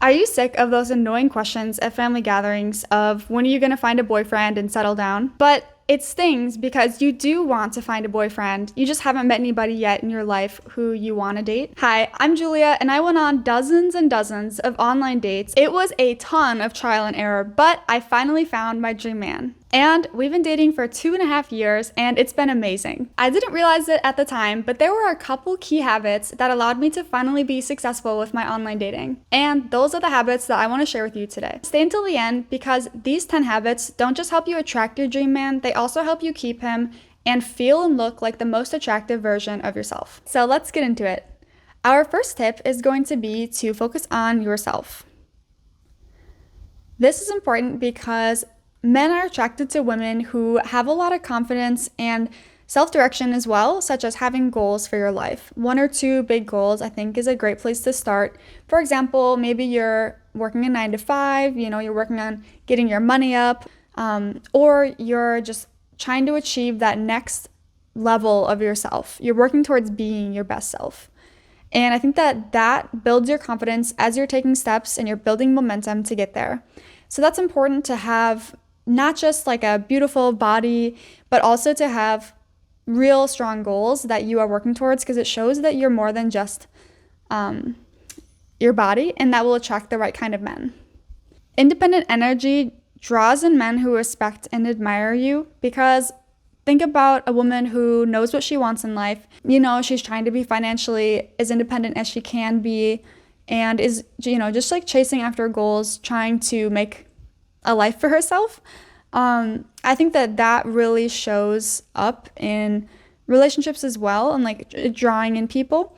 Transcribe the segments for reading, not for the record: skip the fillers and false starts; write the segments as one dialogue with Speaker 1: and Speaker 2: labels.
Speaker 1: Are you sick of those annoying questions at family gatherings of when are you going to find a boyfriend and settle down? But it stings because you do want to find a boyfriend. You just haven't met anybody yet in your life who you want to date. Hi, I'm Julia, and I went on dozens and dozens of online dates. It was a ton of trial and error, but I finally found my dream man. And we've been dating for 2.5 years, and it's been amazing. I didn't realize it at the time, but there were a couple key habits that allowed me to finally be successful with my online dating. And those are the habits that I want to share with you today. Stay until the end because these 10 habits don't just help you attract your dream man, they also help you keep him and feel and look like the most attractive version of yourself. So let's get into it. Our first tip is going to be to focus on yourself. This is important because men are attracted to women who have a lot of confidence and self-direction as well, such as having goals for your life. 1 or 2 big goals, I think, is a great place to start. For example, maybe you're working a 9 to 5, you're working on getting your money up, or you're just trying to achieve that next level of yourself. You're working towards being your best self. And I think that builds your confidence as you're taking steps and you're building momentum to get there. So that's important to have not just like a beautiful body, but also to have real strong goals that you are working towards, because it shows that you're more than just your body, and that will attract the right kind of men. Independent energy draws in men who respect and admire you, because think about a woman who knows what she wants in life. She's trying to be financially as independent as she can be and is, just like chasing after goals, trying to make a life for herself. I think that really shows up in relationships as well, and like drawing in people.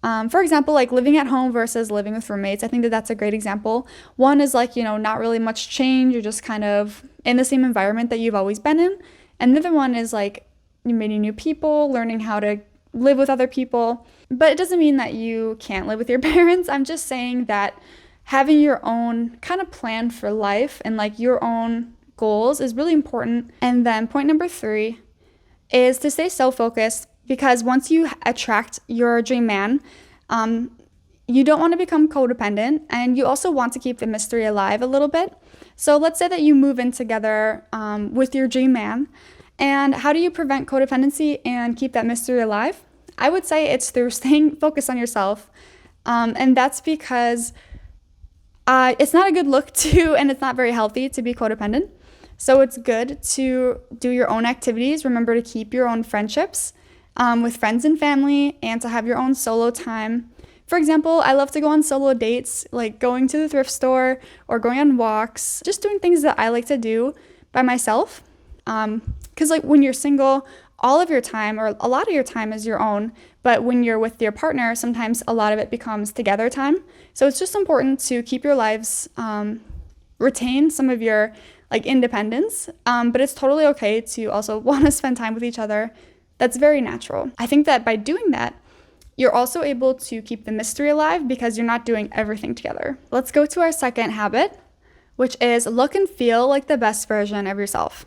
Speaker 1: For example, like living at home versus living with roommates. I think that's a great example. One is like, not really much change. You're just kind of in the same environment that you've always been in. And the other one is like you're meeting new people, learning how to live with other people. But it doesn't mean that you can't live with your parents. I'm just saying that having your own kind of plan for life and like your own goals is really important. And then point number 3 is to stay self-focused, because once you attract your dream man, you don't want to become codependent, and you also want to keep the mystery alive a little bit. So let's say that you move in together with your dream man, and how do you prevent codependency and keep that mystery alive? I would say it's through staying focused on yourself, and that's because it's not a good look to, and it's not very healthy to be codependent. So it's good to do your own activities. Remember to keep your own friendships with friends and family, and to have your own solo time. For example, I love to go on solo dates, like going to the thrift store or going on walks, just doing things that I like to do by myself. Because like when you're single, all of your time or a lot of your time is your own, but when you're with your partner, sometimes a lot of it becomes together time. So it's just important to keep your lives, retain some of your like independence, but it's totally okay to also want to spend time with each other. That's very natural. I think that by doing that, you're also able to keep the mystery alive because you're not doing everything together. Let's go to our second habit, which is look and feel like the best version of yourself.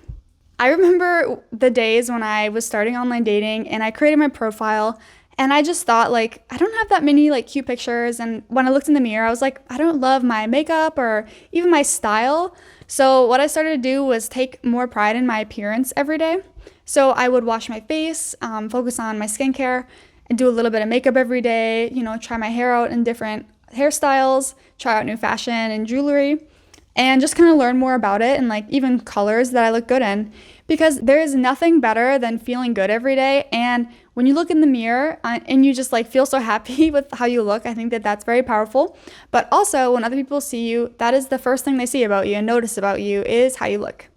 Speaker 1: I remember the days when I was starting online dating and I created my profile, and I just thought like, I don't have that many like cute pictures. And when I looked in the mirror, I was like, I don't love my makeup or even my style. So what I started to do was take more pride in my appearance every day. So I would wash my face, focus on my skincare, and do a little bit of makeup every day, try my hair out in different hairstyles, try out new fashion and jewelry, and just kind of learn more about it and like even colors that I look good in. Because there is nothing better than feeling good every day. And when you look in the mirror and you just like feel so happy with how you look, I think that's very powerful. But also when other people see you, that is the first thing they see about you and notice about you is how you look.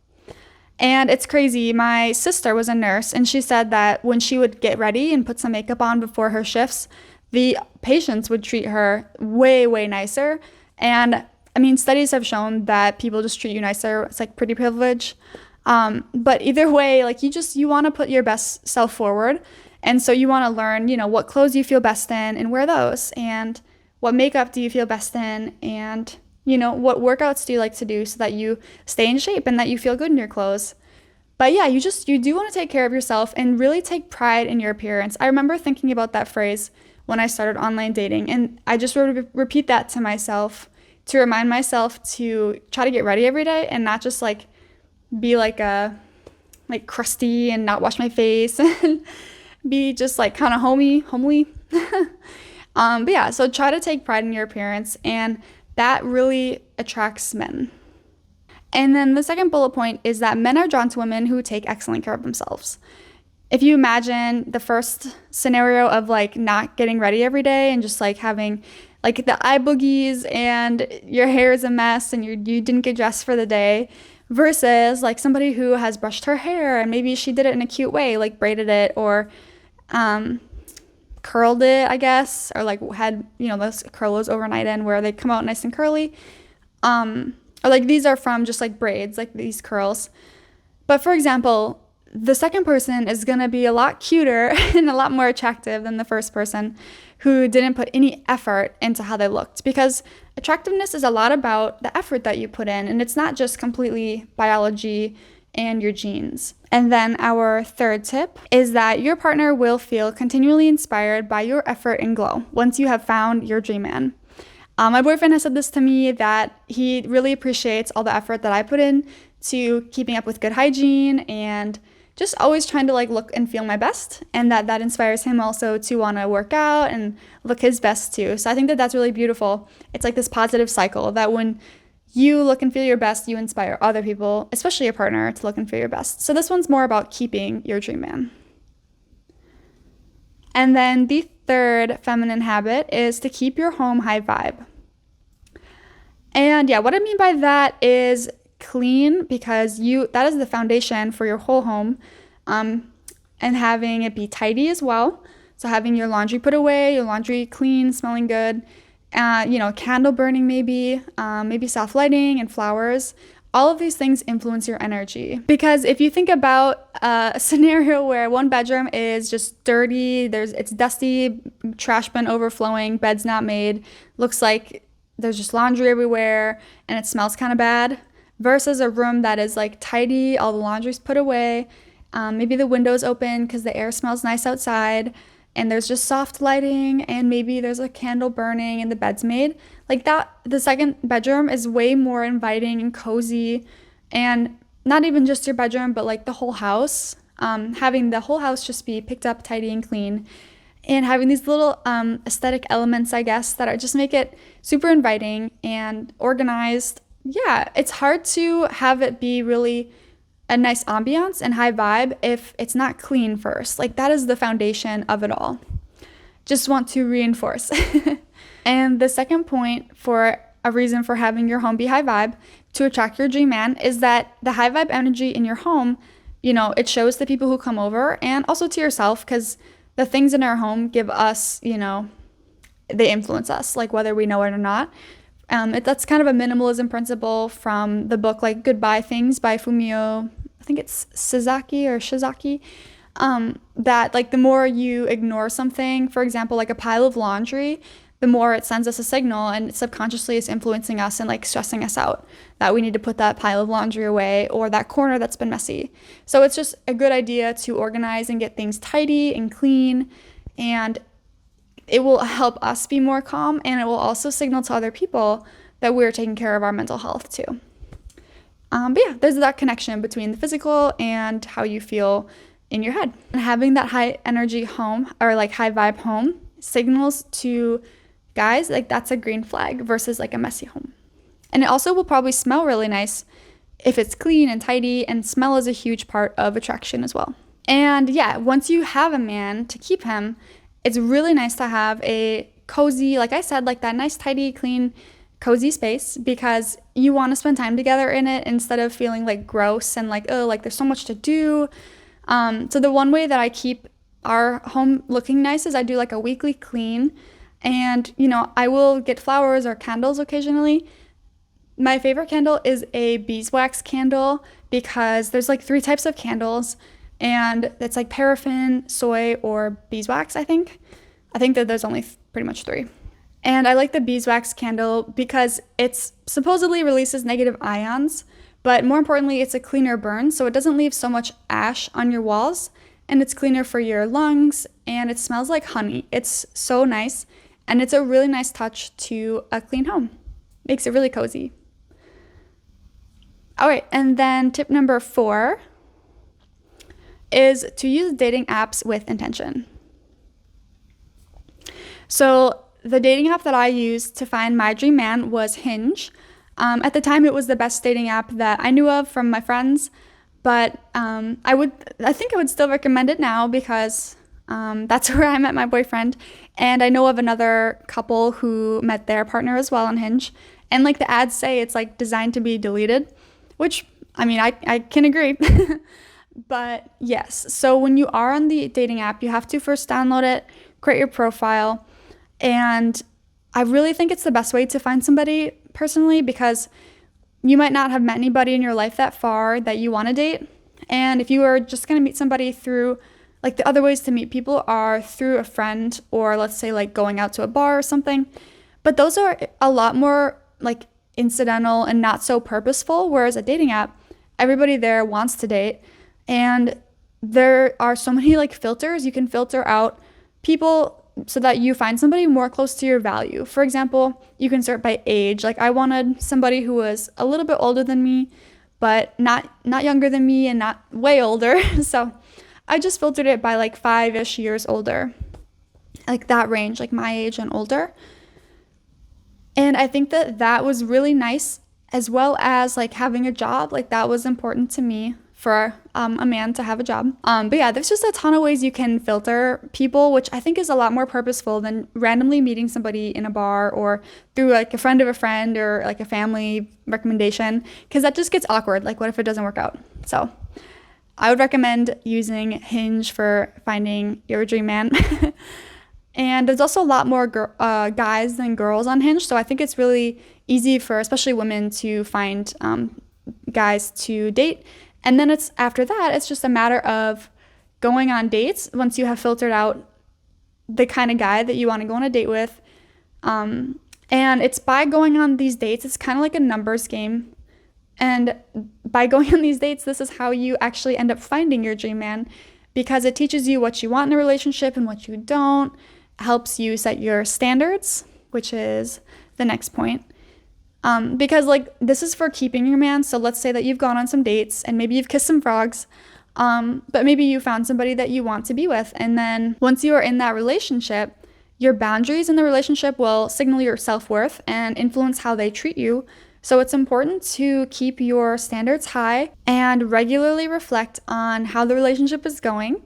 Speaker 1: And it's crazy. My sister was a nurse, and she said that when she would get ready and put some makeup on before her shifts, the patients would treat her way, way nicer. And I mean, studies have shown that people just treat you nicer. It's like pretty privilege. But either way, like you want to put your best self forward. And so you want to learn, what clothes you feel best in and wear those, and what makeup do you feel best in, and what workouts do you like to do so that you stay in shape and that you feel good in your clothes. But yeah, you do want to take care of yourself and really take pride in your appearance. I remember thinking about that phrase when I started online dating, and I just repeat that to myself to remind myself to try to get ready every day and not just like be like crusty and not wash my face and be just like kind of homely. But yeah, so try to take pride in your appearance, and that really attracts men. And then the second bullet point is that men are drawn to women who take excellent care of themselves. If you imagine the first scenario of like not getting ready every day and just like having like the eye boogies and your hair is a mess and you didn't get dressed for the day, versus like somebody who has brushed her hair and maybe she did it in a cute way, like braided it or curled it, I guess, or like had, those curlers overnight in where they come out nice and curly. Or like these are from just like braids, like these curls. But for example, the second person is going to be a lot cuter and a lot more attractive than the first person who didn't put any effort into how they looked, because attractiveness is a lot about the effort that you put in, and it's not just completely biology and your genes. And then our third tip is that your partner will feel continually inspired by your effort and glow once you have found your dream man. My boyfriend has said this to me, that he really appreciates all the effort that I put in to keeping up with good hygiene and just always trying to like look and feel my best, and that inspires him also to want to work out and look his best too. So I think that that's really beautiful. It's like this positive cycle that when you look and feel your best, you inspire other people, especially your partner, to look and feel your best. So this one's more about keeping your dream man. And then the third feminine habit is to keep your home high vibe. And yeah, what I mean by that is clean, because that is the foundation for your whole home, and having it be tidy as well. So having your laundry put away, your laundry clean, smelling good, candle burning maybe soft lighting and flowers. All of these things influence your energy, because if you think about a scenario where one bedroom is just dirty, it's dusty, trash bin overflowing, bed's not made, looks like there's just laundry everywhere and it smells kind of bad, versus a room that is like tidy, all the laundry's put away, maybe the window's open because the air smells nice outside, and there's just soft lighting, and maybe there's a candle burning and the bed's made. Like that, the second bedroom is way more inviting and cozy, and not even just your bedroom, but like the whole house. Having the whole house just be picked up, tidy and clean, and having these little aesthetic elements, I guess, that just make it super inviting and organized. Yeah, it's hard to have it be really a nice ambiance and high vibe if it's not clean first. Like that is the foundation of it all. Just want to reinforce. And the second point for a reason for having your home be high vibe to attract your dream man is that the high vibe energy in your home, it shows the people who come over and also to yourself, because the things in our home give us, they influence us, like whether we know it or not. That's kind of a minimalism principle from the book like Goodbye Things by Fumio, I think it's Shizaki, that like the more you ignore something, for example, like a pile of laundry, the more it sends us a signal, and subconsciously it's influencing us and like stressing us out that we need to put that pile of laundry away or that corner that's been messy. So it's just a good idea to organize and get things tidy and clean, and it will help us be more calm, and it will also signal to other people that we're taking care of our mental health too. But yeah, there's that connection between the physical and how you feel in your head. And having that high energy home, or like high vibe home, signals to guys like that's a green flag versus like a messy home. And it also will probably smell really nice if it's clean and tidy, and smell is a huge part of attraction as well. And yeah, once you have a man to keep him, it's really nice to have a cozy, like I said, like that nice, tidy, clean, cozy space, because you want to spend time together in it instead of feeling like gross and like, oh, like there's so much to do. So the one way that I keep our home looking nice is I do like a weekly clean, and I will get flowers or candles occasionally. My favorite candle is a beeswax candle, because there's like 3 types of candles, and it's like paraffin, soy, or beeswax, I think that there's only pretty much 3. And I like the beeswax candle because it's supposedly releases negative ions, but more importantly, it's a cleaner burn, so it doesn't leave so much ash on your walls, and it's cleaner for your lungs, and it smells like honey. It's so nice, and it's a really nice touch to a clean home. Makes it really cozy. All right, and then tip number 4 is to use dating apps with intention. So the dating app that I used to find my dream man was Hinge. At the time, it was the best dating app that I knew of from my friends, but I think I would still recommend it now because that's where I met my boyfriend, and I know of another couple who met their partner as well on Hinge, and like the ads say, it's like designed to be deleted, which I mean, I can agree. But yes, so when you are on the dating app, you have to first download it, create your profile, and I really think it's the best way to find somebody personally because you might not have met anybody in your life that far that you want to date. And if you are just going to meet somebody through, like the other ways to meet people are through a friend or let's say like going out to a bar or something. But those are a lot more like incidental and not so purposeful. Whereas a dating app, everybody there wants to date. And there are so many like filters. You can filter out people so that you find somebody more close to your value. For example, you can sort by age. Like I wanted somebody who was a little bit older than me, but not younger than me and not way older. So I just filtered it by like 5-ish years older, like that range, like my age and older. And I think that was really nice, as well as like having a job. Like that was important to me for a man to have a job. But yeah, there's just a ton of ways you can filter people, which I think is a lot more purposeful than randomly meeting somebody in a bar or through like a friend of a friend or like a family recommendation, because that just gets awkward. Like what if it doesn't work out? So I would recommend using Hinge for finding your dream man. And there's also a lot more guys than girls on Hinge, so I think it's really easy for especially women to find guys to date. And then after that, it's just a matter of going on dates once you have filtered out the kind of guy that you want to go on a date with. And it's by going on these dates, it's kind of like a numbers game. And by going on these dates, this is how you actually end up finding your dream man, because it teaches you what you want in a relationship and what you don't, helps you set your standards, which is the next point. Because like this is for keeping your man. So let's say that you've gone on some dates and maybe you've kissed some frogs, but maybe you found somebody that you want to be with. And then once you are in that relationship, your boundaries in the relationship will signal your self-worth and influence how they treat you. So it's important to keep your standards high and regularly reflect on how the relationship is going,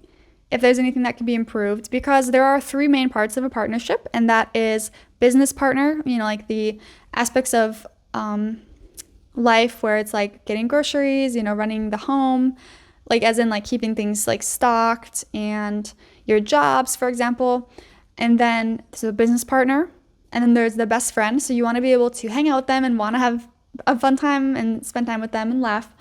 Speaker 1: if there's anything that can be improved, because there are 3 main parts of a partnership, and that is business partner, like the aspects of life where it's like getting groceries, running the home, like as in like keeping things like stocked, and your jobs, for example. And then there's a business partner, and then there's the best friend. So you want to be able to hang out with them and want to have a fun time and spend time with them and laugh.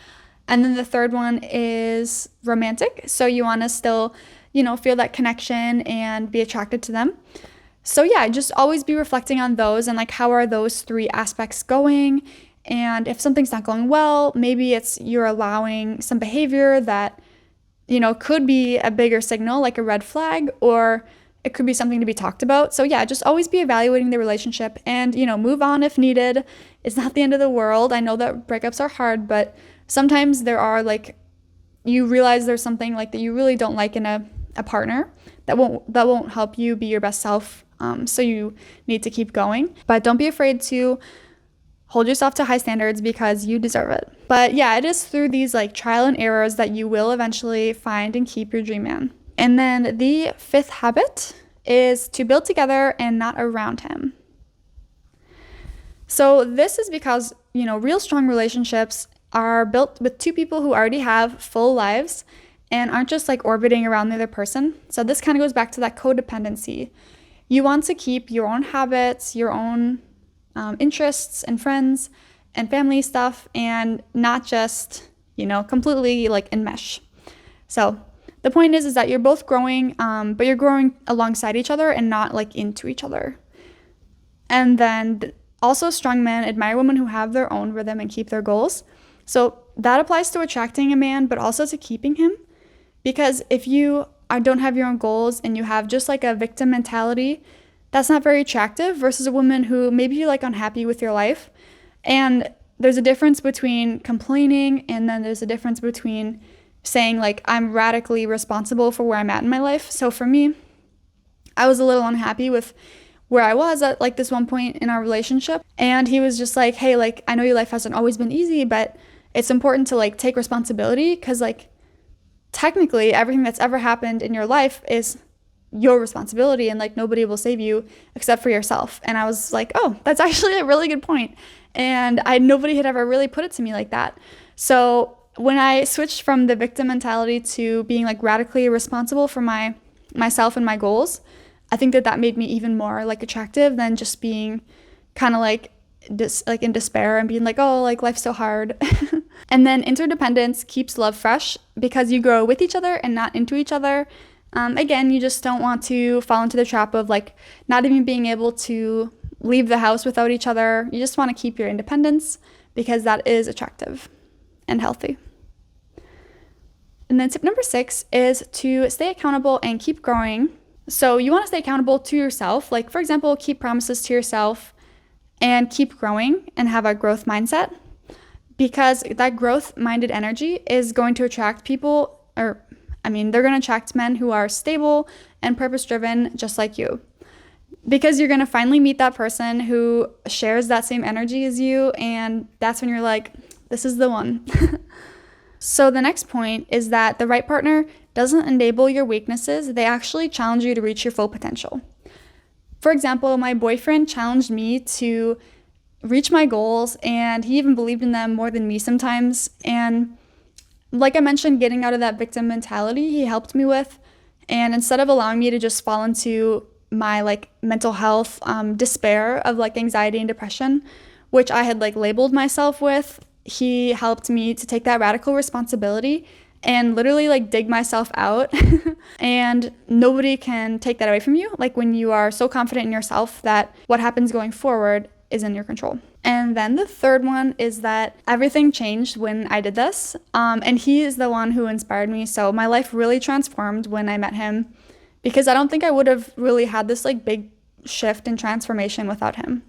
Speaker 1: And then the third one is romantic. So you want to still, feel that connection and be attracted to them. So yeah, just always be reflecting on those and like how are those 3 aspects going. And if something's not going well, maybe it's you're allowing some behavior that, could be a bigger signal, like a red flag, or it could be something to be talked about. So yeah, just always be evaluating the relationship and, move on if needed. It's not the end of the world. I know that breakups are hard, but sometimes there are like, you realize there's something like that you really don't like in a partner that won't help you be your best self. So you need to keep going, but don't be afraid to hold yourself to high standards because you deserve it. But yeah, it is through these like trial and errors that you will eventually find and keep your dream man. And then the 5th habit is to build together and not around him. So this is because, real strong relationships are built with 2 people who already have full lives and aren't just like orbiting around the other person. So this kind of goes back to that codependency. You want to keep your own habits, your own interests and friends and family stuff, and not just, completely like enmesh. So the point is that you're both growing, but you're growing alongside each other and not like into each other. And then also strong men admire women who have their own rhythm and keep their goals. So that applies to attracting a man, but also to keeping him. Because if you don't have your own goals and you have just like a victim mentality, that's not very attractive versus a woman who maybe you're like unhappy with your life, And there's a difference between complaining, and then there's a difference between saying like I'm radically responsible for where I'm at in my life. So for me, I was a little unhappy with where I was at like this one point in our relationship, and he was just like, hey, like I know your life hasn't always been easy, but it's important to like take responsibility, because like technically everything that's ever happened in your life is your responsibility, and like nobody will save you except for yourself. And I was like, oh, that's actually a really good point. And nobody had ever really put it to me like that. So when I switched from the victim mentality to being like radically responsible for myself and my goals, I think that made me even more like attractive than just being kind of like in despair and being like, oh, like life's so hard. And then interdependence keeps love fresh because you grow with each other and not into each other. Again, you just don't want to fall into the trap of like not even being able to leave the house without each other. You just want to keep your independence because that is attractive and healthy. And then tip number 6 is to stay accountable and keep growing. So you want to stay accountable to yourself. Like, for example, keep promises to yourself and keep growing and have a growth mindset, because that growth-minded energy is going to attract people, they're going to attract men who are stable and purpose-driven just like you, because you're going to finally meet that person who shares that same energy as you, and that's when you're like, this is the one. So the next point is that the right partner doesn't enable your weaknesses. They actually challenge you to reach your full potential. For example, my boyfriend challenged me to reach my goals, and he even believed in them more than me sometimes. And like I mentioned, getting out of that victim mentality, he helped me with. And instead of allowing me to just fall into my like mental health despair of like anxiety and depression, which I had like labeled myself with, he helped me to take that radical responsibility and literally like dig myself out. And nobody can take that away from you, like when you are so confident in yourself that what happens going forward is in your control. And then the third one is that everything changed when I did this, and he is the one who inspired me. So my life really transformed when I met him, because I don't think I would have really had this like big shift and transformation without him.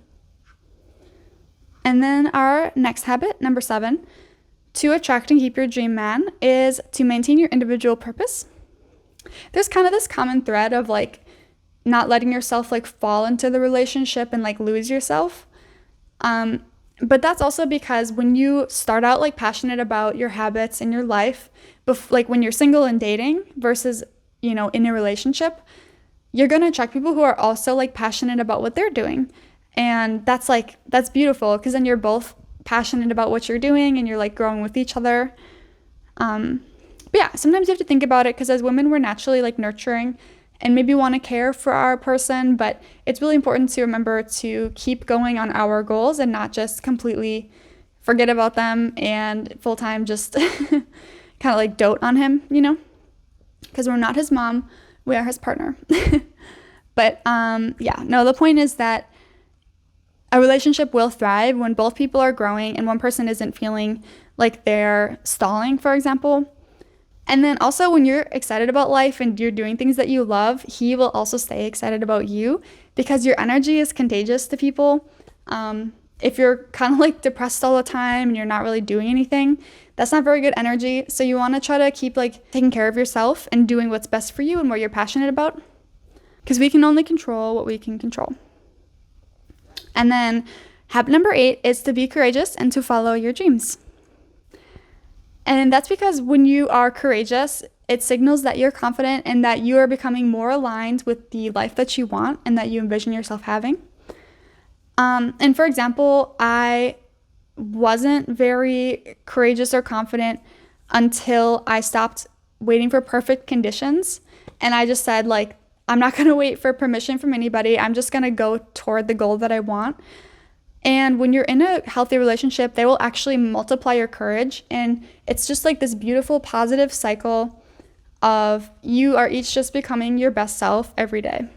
Speaker 1: And then our next habit, number 7, to attract and keep your dream man, is to maintain your individual purpose. There's kind of this common thread of like not letting yourself like fall into the relationship and like lose yourself. But that's also because when you start out like passionate about your habits and your life, like when you're single and dating versus, in a relationship, you're going to attract people who are also like passionate about what they're doing. And that's beautiful, because then you're both passionate about what you're doing and you're like growing with each other. But yeah, sometimes you have to think about it, because as women, we're naturally like nurturing and maybe want to care for our person, but it's really important to remember to keep going on our goals and not just completely forget about them and full-time just kind of like dote on him, because we're not his mom, we are his partner. But the point is that a relationship will thrive when both people are growing and one person isn't feeling like they're stalling, for example. And then also when you're excited about life and you're doing things that you love, he will also stay excited about you, because your energy is contagious to people. If you're kind of like depressed all the time and you're not really doing anything, that's not very good energy. So you want to try to keep like taking care of yourself and doing what's best for you and what you're passionate about, because we can only control what we can control. And then habit number 8 is to be courageous and to follow your dreams. And that's because when you are courageous, it signals that you're confident and that you are becoming more aligned with the life that you want and that you envision yourself having. And for example, I wasn't very courageous or confident until I stopped waiting for perfect conditions. And I just said, like, I'm not going to wait for permission from anybody. I'm just going to go toward the goal that I want. And when you're in a healthy relationship, they will actually multiply your courage. And it's just like this beautiful, positive cycle of you are each just becoming your best self every day.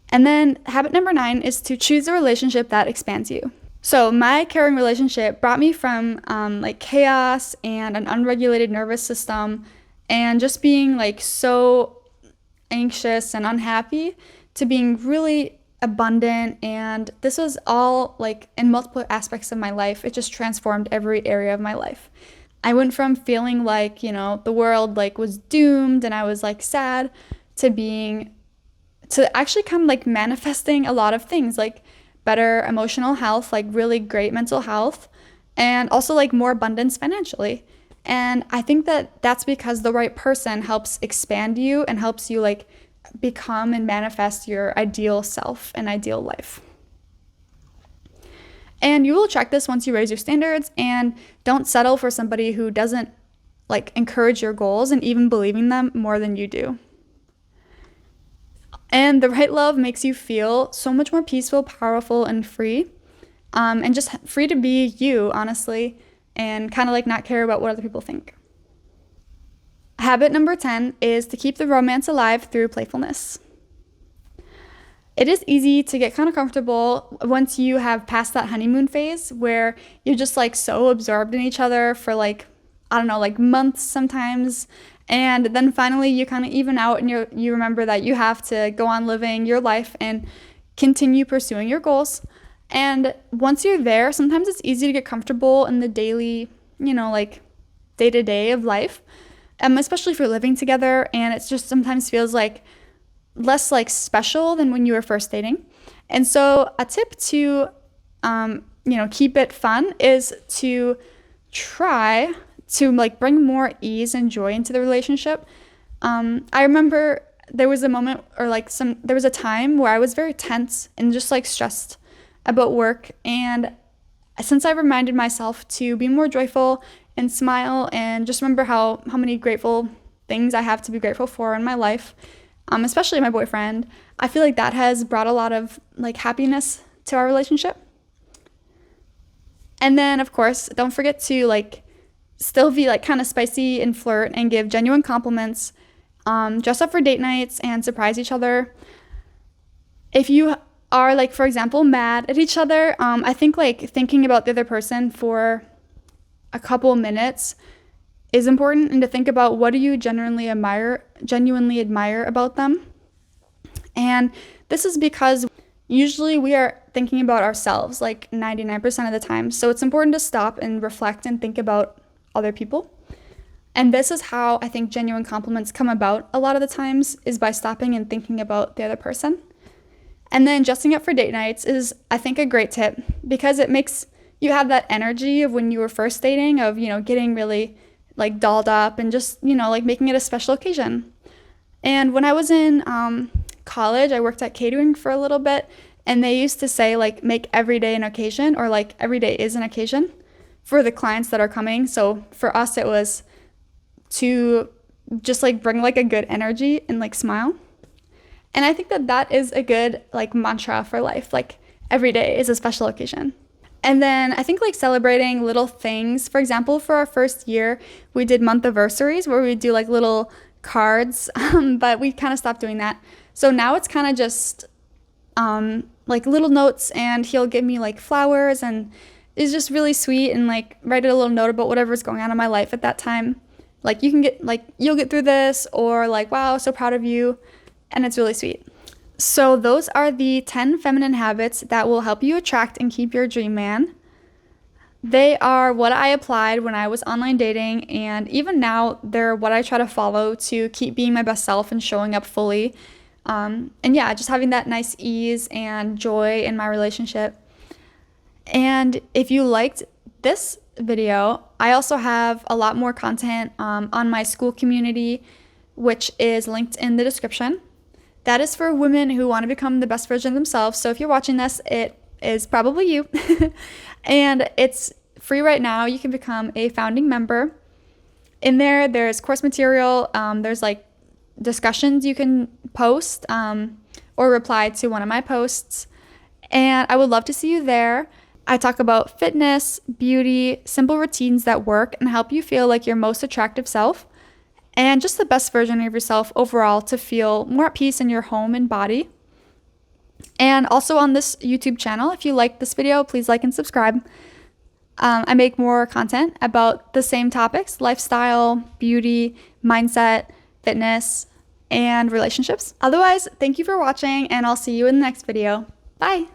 Speaker 1: And then habit number 9 is to choose a relationship that expands you. So my caring relationship brought me from like chaos and an unregulated nervous system and just being like so anxious and unhappy to being really abundant, and this was all like in multiple aspects of my life. It just transformed every area of my life. I went from feeling like, the world like was doomed and I was like sad to actually kind of like manifesting a lot of things like better emotional health, like really great mental health, and also like more abundance financially. And I think that that's because the right person helps expand you and helps you like become and manifest your ideal self and ideal life. And you will attract this once you raise your standards and don't settle for somebody who doesn't like encourage your goals and even believe in them more than you do. And the right love makes you feel so much more peaceful, powerful, and free. And just free to be you, honestly, and kind of like not care about what other people think. Habit number 10 is to keep the romance alive through playfulness. It is easy to get kind of comfortable once you have passed that honeymoon phase where you're just like so absorbed in each other for like, I don't know, like months sometimes. And then finally you kind of even out and you remember that you have to go on living your life and continue pursuing your goals. And once you're there, sometimes it's easy to get comfortable in the daily, like day-to-day of life, especially if you're living together, and it just sometimes feels like less like special than when you were first dating. And so a tip to, keep it fun is to try to like bring more ease and joy into the relationship. I remember there was a moment there was a time where I was very tense and just like stressed about work. And since I reminded myself to be more joyful and smile and just remember how many grateful things I have to be grateful for in my life, especially my boyfriend, I feel like that has brought a lot of like happiness to our relationship. And then of course, don't forget to like still be like kind of spicy and flirt and give genuine compliments, dress up for date nights and surprise each other. If you are like, for example, mad at each other, I think like thinking about the other person for a couple minutes is important, and to think about what do you genuinely admire about them. And this is because usually we are thinking about ourselves like 99% of the time. So it's important to stop and reflect and think about other people. And this is how I think genuine compliments come about a lot of the times, is by stopping and thinking about the other person. And then dressing up for date nights is, I think, a great tip, because it makes you have that energy of when you were first dating, of, getting really like dolled up and just, like making it a special occasion. And when I was in college, I worked at catering for a little bit, and they used to say like make every day an occasion, or like every day is an occasion for the clients that are coming. So for us, it was to just like bring like a good energy and like smile. And I think that that is a good like mantra for life. Like every day is a special occasion. And then I think like celebrating little things. For example, for our first year, we did month anniversaries where we do like little cards, but we kind of stopped doing that. So now it's kind of just like little notes, and he'll give me like flowers, and it's just really sweet, and like write a little note about whatever's going on in my life at that time. Like you'll get through this, or like, wow, so proud of you. And it's really sweet. So those are the 10 feminine habits that will help you attract and keep your dream man. They are what I applied when I was online dating, and even now they're what I try to follow to keep being my best self and showing up fully. And yeah, just having that nice ease and joy in my relationship. And if you liked this video, I also have a lot more content on my school community, which is linked in the description. That is for women who want to become the best version of themselves. So if you're watching this, it is probably you. And it's free right now. You can become a founding member. In there, there's course material. There's like discussions you can post or reply to one of my posts. And I would love to see you there. I talk about fitness, beauty, simple routines that work and help you feel like your most attractive self, and just the best version of yourself overall to feel more at peace in your home and body. And also on this YouTube channel, if you like this video, please like and subscribe. I make more content about the same topics: lifestyle, beauty, mindset, fitness, and relationships. Otherwise, thank you for watching, and I'll see you in the next video. Bye!